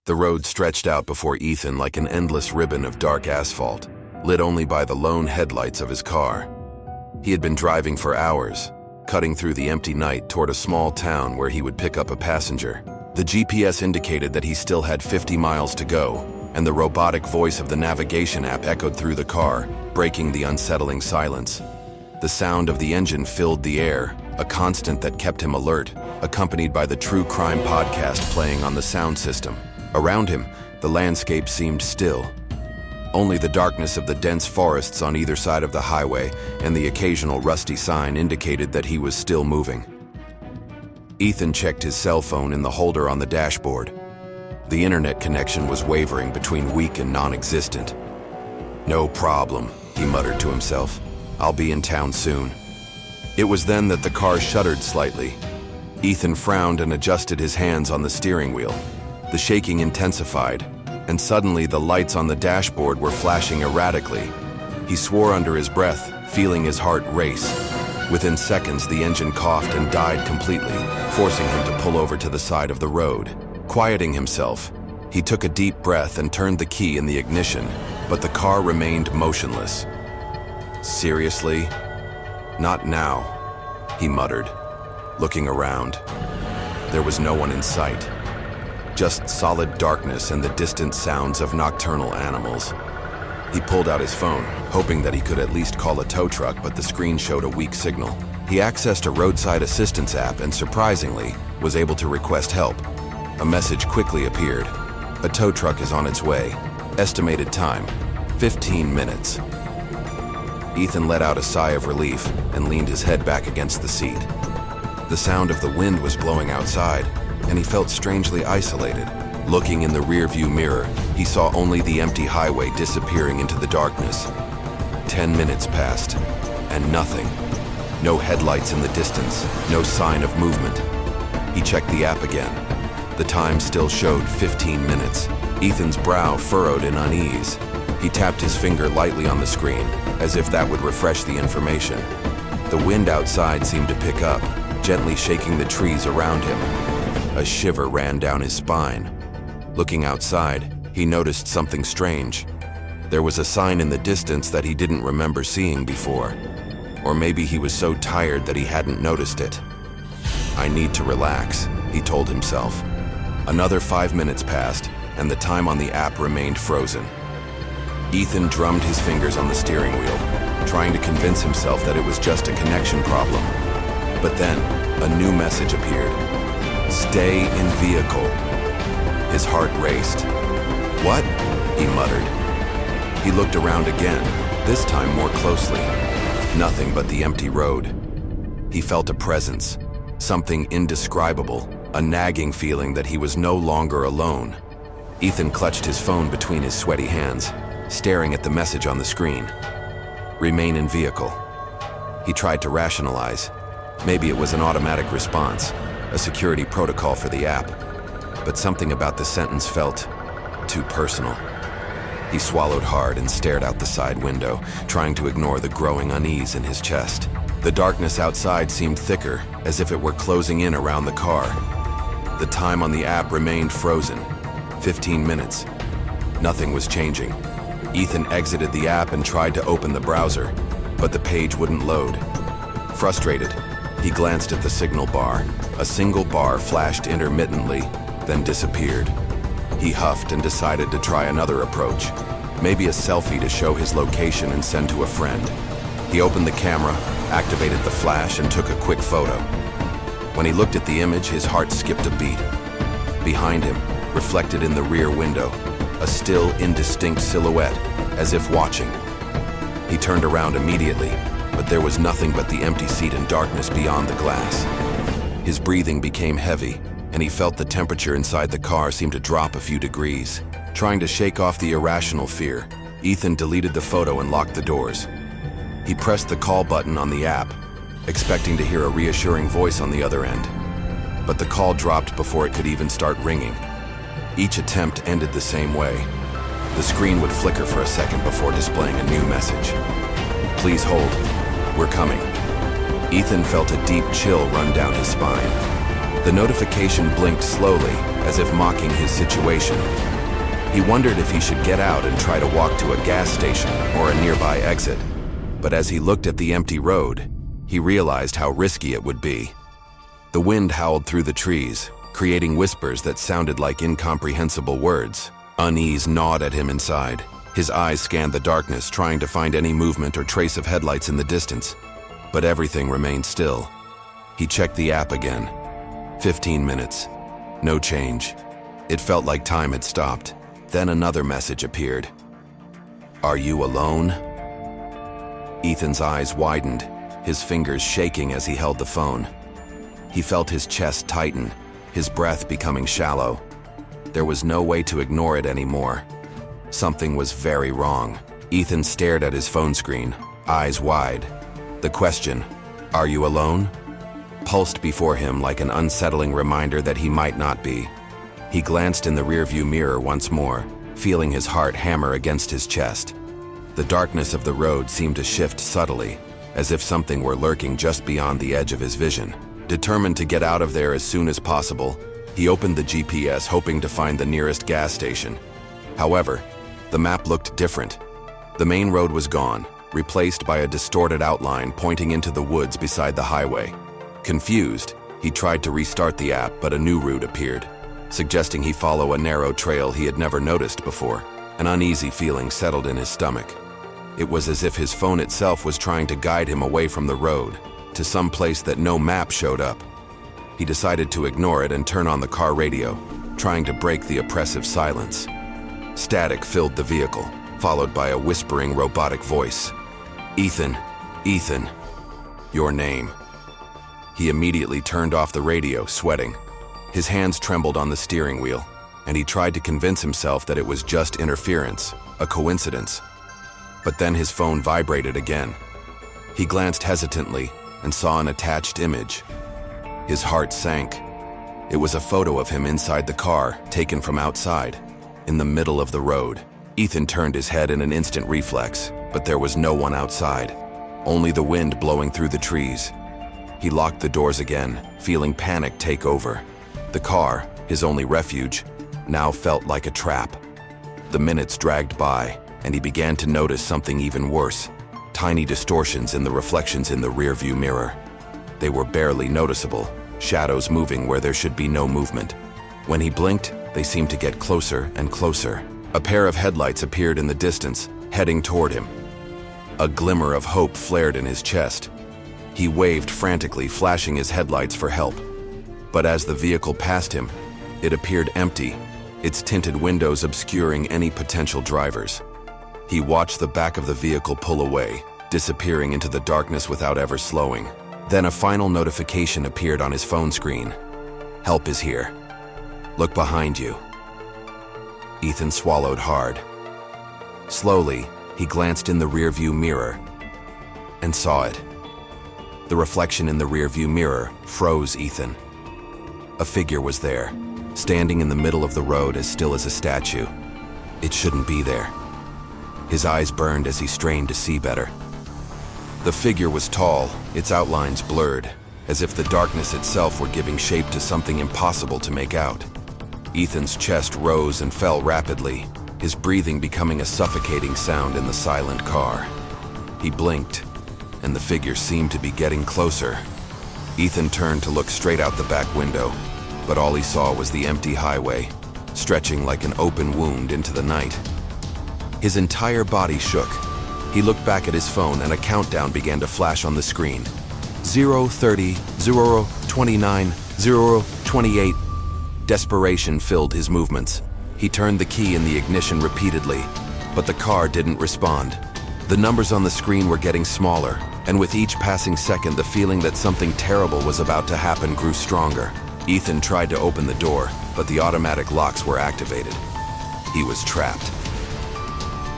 The road stretched out before Ethan like an endless ribbon of dark asphalt, lit only by the lone headlights of his car. He had been driving for hours, cutting through the empty night toward a small town where he would pick up a passenger. The GPS indicated that he still had 50 miles to go, and the robotic voice of the navigation app echoed through the car, breaking the unsettling silence. The sound of the engine filled the air, a constant that kept him alert, accompanied by the true crime podcast playing on the sound system. Around him, the landscape seemed still. Only the darkness of the dense forests on either side of the highway and the occasional rusty sign indicated that he was still moving. Ethan checked his cell phone in the holder on the dashboard. The internet connection was wavering between weak and non-existent. "No problem," he muttered to himself. "I'll be in town soon." It was then that the car shuddered slightly. Ethan frowned and adjusted his hands on the steering wheel. The shaking intensified, and suddenly the lights on the dashboard were flashing erratically. He swore under his breath, feeling his heart race. Within seconds, the engine coughed and died completely, forcing him to pull over to the side of the road. Quieting himself, he took a deep breath and turned the key in the ignition, but the car remained motionless. "Seriously? Not now," he muttered, looking around. There was no one in sight. Just solid darkness and the distant sounds of nocturnal animals. He pulled out his phone, hoping that he could at least call a tow truck, but the screen showed a weak signal. He accessed a roadside assistance app and, surprisingly, was able to request help. A message quickly appeared. "A tow truck is on its way. Estimated time, 15 minutes. Ethan let out a sigh of relief and leaned his head back against the seat. The sound of the wind was blowing outside, and he felt strangely isolated. Looking in the rearview mirror, he saw only the empty highway disappearing into the darkness. 10 minutes passed, and nothing. No headlights in the distance, no sign of movement. He checked the app again. The time still showed 15 minutes. Ethan's brow furrowed in unease. He tapped his finger lightly on the screen, as if that would refresh the information. The wind outside seemed to pick up, gently shaking the trees around him. A shiver ran down his spine. Looking outside, he noticed something strange. There was a sign in the distance that he didn't remember seeing before. Or maybe he was so tired that he hadn't noticed it. "I need to relax," he told himself. Another 5 minutes passed, and the time on the app remained frozen. Ethan drummed his fingers on the steering wheel, trying to convince himself that it was just a connection problem. But then, a new message appeared. "Stay in vehicle." His heart raced. "What?" he muttered. He looked around again, this time more closely. Nothing but the empty road. He felt a presence, something indescribable, a nagging feeling that he was no longer alone. Ethan clutched his phone between his sweaty hands, staring at the message on the screen. "Remain in vehicle." He tried to rationalize. Maybe it was an automatic response, a security protocol for the app. But something about the sentence felt too personal. He swallowed hard and stared out the side window, trying to ignore the growing unease in his chest. The darkness outside seemed thicker, as if it were closing in around the car. The time on the app remained frozen. 15 minutes. Nothing was changing. Ethan exited the app and tried to open the browser, but the page wouldn't load. Frustrated, he glanced at the signal bar. A single bar flashed intermittently, then disappeared. He huffed and decided to try another approach. Maybe a selfie to show his location and send to a friend. He opened the camera, activated the flash, and took a quick photo. When he looked at the image, his heart skipped a beat. Behind him, reflected in the rear window, a still, indistinct silhouette, as if watching. He turned around immediately, but there was nothing but the empty seat and darkness beyond the glass. His breathing became heavy, and he felt the temperature inside the car seem to drop a few degrees. Trying to shake off the irrational fear, Ethan deleted the photo and locked the doors. He pressed the call button on the app, expecting to hear a reassuring voice on the other end. But the call dropped before it could even start ringing. Each attempt ended the same way. The screen would flicker for a second before displaying a new message. "Please hold. We're coming." Ethan felt a deep chill run down his spine. The notification blinked slowly, as if mocking his situation. He wondered if he should get out and try to walk to a gas station or a nearby exit. But as he looked at the empty road, he realized how risky it would be. The wind howled through the trees, creating whispers that sounded like incomprehensible words. Unease gnawed at him inside. His eyes scanned the darkness, trying to find any movement or trace of headlights in the distance. But everything remained still. He checked the app again. 15 minutes. No change. It felt like time had stopped. Then another message appeared. "Are you alone?" Ethan's eyes widened, his fingers shaking as he held the phone. He felt his chest tighten, his breath becoming shallow. There was no way to ignore it anymore. Something was very wrong. Ethan stared at his phone screen, eyes wide. The question, "Are you alone?" pulsed before him like an unsettling reminder that he might not be. He glanced in the rearview mirror once more, feeling his heart hammer against his chest. The darkness of the road seemed to shift subtly, as if something were lurking just beyond the edge of his vision. Determined to get out of there as soon as possible, he opened the GPS hoping to find the nearest gas station. However, the map looked different. The main road was gone, replaced by a distorted outline pointing into the woods beside the highway. Confused, he tried to restart the app, but a new route appeared, suggesting he follow a narrow trail he had never noticed before. An uneasy feeling settled in his stomach. It was as if his phone itself was trying to guide him away from the road, to some place that no map showed up. He decided to ignore it and turn on the car radio, trying to break the oppressive silence. Static filled the vehicle, followed by a whispering robotic voice. "Ethan, Ethan, your name." He immediately turned off the radio, sweating. His hands trembled on the steering wheel, and he tried to convince himself that it was just interference, a coincidence. But then his phone vibrated again. He glanced hesitantly and saw an attached image. His heart sank. It was a photo of him inside the car, taken from outside, in the middle of the road. Ethan turned his head in an instant reflex, but there was no one outside, only the wind blowing through the trees. He locked the doors again, feeling panic take over. The car, his only refuge, now felt like a trap. The minutes dragged by, and he began to notice something even worse. Tiny distortions in the reflections in the rearview mirror. They were barely noticeable, shadows moving where there should be no movement. When he blinked, they seemed to get closer and closer. A pair of headlights appeared in the distance, heading toward him. A glimmer of hope flared in his chest. He waved frantically, flashing his headlights for help. But as the vehicle passed him, it appeared empty, its tinted windows obscuring any potential drivers. He watched the back of the vehicle pull away, disappearing into the darkness without ever slowing. Then a final notification appeared on his phone screen. "Help is here. Look behind you." Ethan swallowed hard. Slowly, he glanced in the rearview mirror and saw it. The reflection in the rearview mirror froze Ethan. A figure was there, standing in the middle of the road as still as a statue. It shouldn't be there. His eyes burned as he strained to see better. The figure was tall, its outlines blurred, as if the darkness itself were giving shape to something impossible to make out. Ethan's chest rose and fell rapidly, his breathing becoming a suffocating sound in the silent car. He blinked, and the figure seemed to be getting closer. Ethan turned to look straight out the back window, but all he saw was the empty highway, stretching like an open wound into the night. His entire body shook. He looked back at his phone and a countdown began to flash on the screen. 0:30, 0:29, 0:28. Desperation filled his movements. He turned the key in the ignition repeatedly, but the car didn't respond. The numbers on the screen were getting smaller, and with each passing second, the feeling that something terrible was about to happen grew stronger. Ethan tried to open the door, but the automatic locks were activated. He was trapped.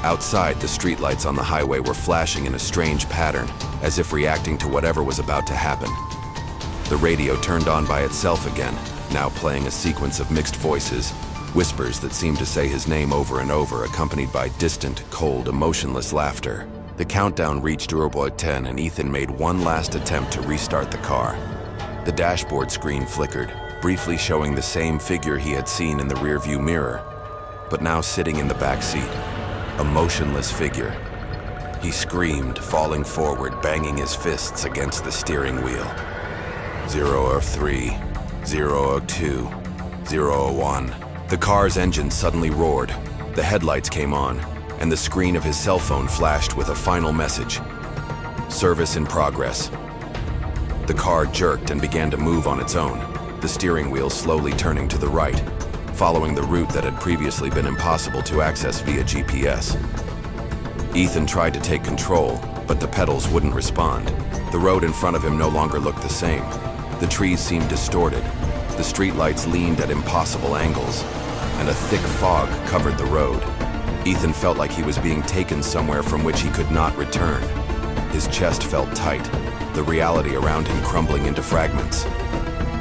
Outside, the streetlights on the highway were flashing in a strange pattern, as if reacting to whatever was about to happen. The radio turned on by itself again, now playing a sequence of mixed voices, whispers that seemed to say his name over and over, accompanied by distant, cold, emotionless laughter. The countdown reached 10, and Ethan made one last attempt to restart the car. The dashboard screen flickered, briefly showing the same figure he had seen in the rearview mirror, but now sitting in the back seat, a motionless figure. He screamed, falling forward, banging his fists against the steering wheel. 003, 002, 001. The car's engine suddenly roared, the headlights came on, and the screen of his cell phone flashed with a final message. Service in progress. The car jerked and began to move on its own, the steering wheel slowly turning to the right, following the route that had previously been impossible to access via GPS. Ethan tried to take control, but the pedals wouldn't respond. The road in front of him no longer looked the same. The trees seemed distorted, the streetlights leaned at impossible angles, and a thick fog covered the road. Ethan felt like he was being taken somewhere from which he could not return. His chest felt tight, the reality around him crumbling into fragments.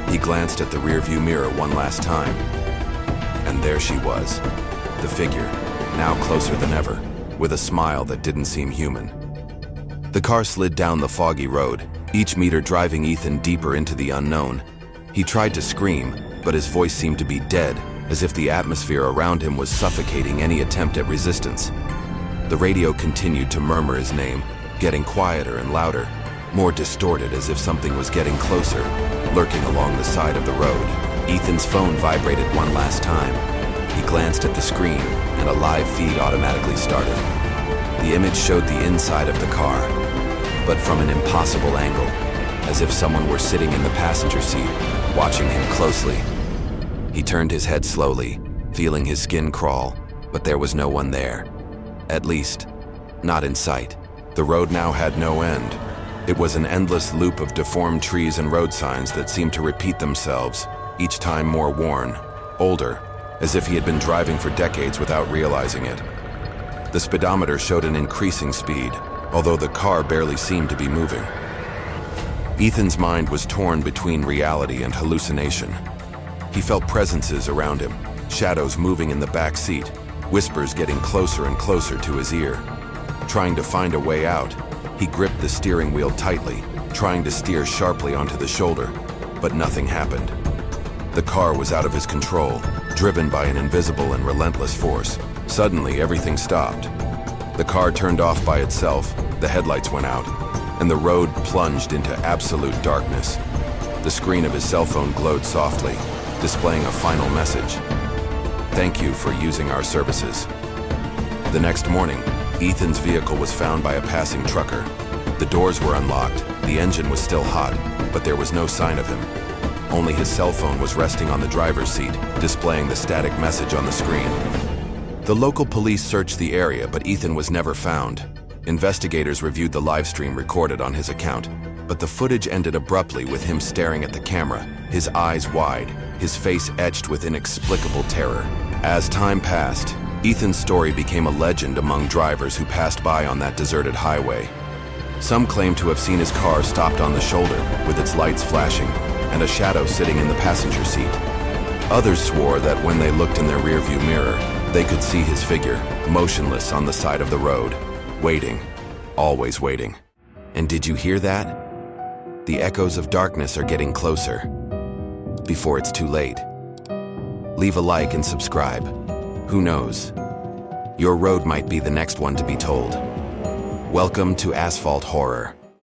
He glanced at the rearview mirror one last time, and there she was, the figure, now closer than ever, with a smile that didn't seem human. The car slid down the foggy road, each meter driving Ethan deeper into the unknown. He tried to scream, but his voice seemed to be dead, as if the atmosphere around him was suffocating any attempt at resistance. The radio continued to murmur his name, getting quieter and louder, more distorted as if something was getting closer, lurking along the side of the road. Ethan's phone vibrated one last time. He glanced at the screen, and a live feed automatically started. The image showed the inside of the car, but from an impossible angle, as if someone were sitting in the passenger seat, watching him closely. He turned his head slowly, feeling his skin crawl, but there was no one there. At least, not in sight. The road now had no end. It was an endless loop of deformed trees and road signs that seemed to repeat themselves, each time more worn, older, as if he had been driving for decades without realizing it. The speedometer showed an increasing speed, although the car barely seemed to be moving. Ethan's mind was torn between reality and hallucination. He felt presences around him, shadows moving in the back seat, whispers getting closer and closer to his ear. Trying to find a way out, he gripped the steering wheel tightly, trying to steer sharply onto the shoulder, but nothing happened. The car was out of his control, driven by an invisible and relentless force. Suddenly, everything stopped. The car turned off by itself, the headlights went out, and the road plunged into absolute darkness. The screen of his cell phone glowed softly, displaying a final message. Thank you for using our services. The next morning, Ethan's vehicle was found by a passing trucker. The doors were unlocked, the engine was still hot, but there was no sign of him. Only his cell phone was resting on the driver's seat, displaying the static message on the screen. The local police searched the area, but Ethan was never found. Investigators reviewed the live stream recorded on his account, but the footage ended abruptly with him staring at the camera, his eyes wide, his face etched with inexplicable terror. As time passed, Ethan's story became a legend among drivers who passed by on that deserted highway. Some claimed to have seen his car stopped on the shoulder, with its lights flashing, and a shadow sitting in the passenger seat. Others swore that when they looked in their rearview mirror, they could see his figure, motionless on the side of the road, waiting, always waiting. And did you hear that? The echoes of darkness are getting closer. Before it's too late. Leave a like and subscribe. Who knows? Your road might be the next one to be told. Welcome to Asphalt Horror.